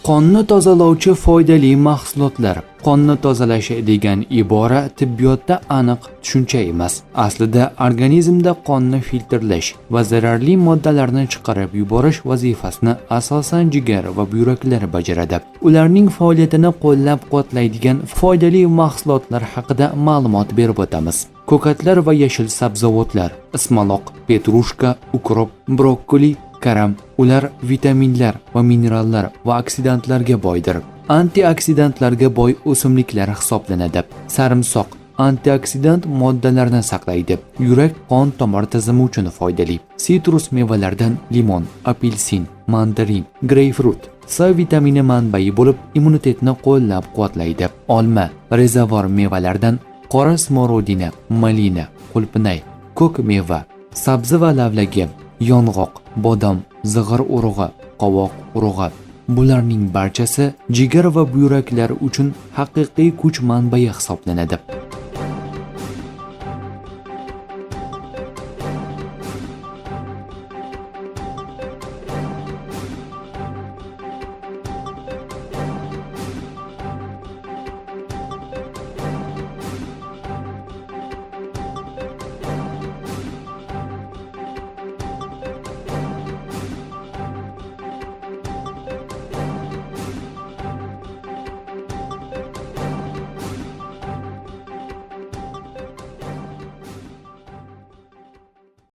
Qonni tozalovchi foydali mahsulotlar. Qonni tozalash degan ibora tibbiyotda aniq tushuncha emas. Aslida organizmda qonni filtrlash va zararli moddalarni chiqarib yuborish vazifasini asosan jigar va buyraklar bajaradi. Ularning faoliyatini qo'llab-quvvatlaydigan foydali mahsulotlar haqida ma'lumot berib o'tamiz. Ko'katlar va yashil sabzavotlar, ismaloq, petrushka, ukrop, brokkoli, karam. Ular vitaminlar va minerallar va oksidantlarga boydir. Antioksidantlarga boy o'simliklar hisoblanadi. Sarimsoq antioksidant moddalarni saqlaydi. Yurak qon tomir tizimi uchun foydali. Sitrus mevalaridan limon, apelsin, mandarin, greypfrut C vitamini manbai bo'lib, immunitetni qo'llab-quvvatlaydi. Olma, rezavor mevalardan qora smorodina, malina, qulpinay, ko'k meva, sabzi va lavlagi, yong'oq, bodom, zig'ir urug'i, qovoq urug'i. Bularning barchasi jigar va buyraklar uchun haqiqiy kuch manbai hisoblanadi.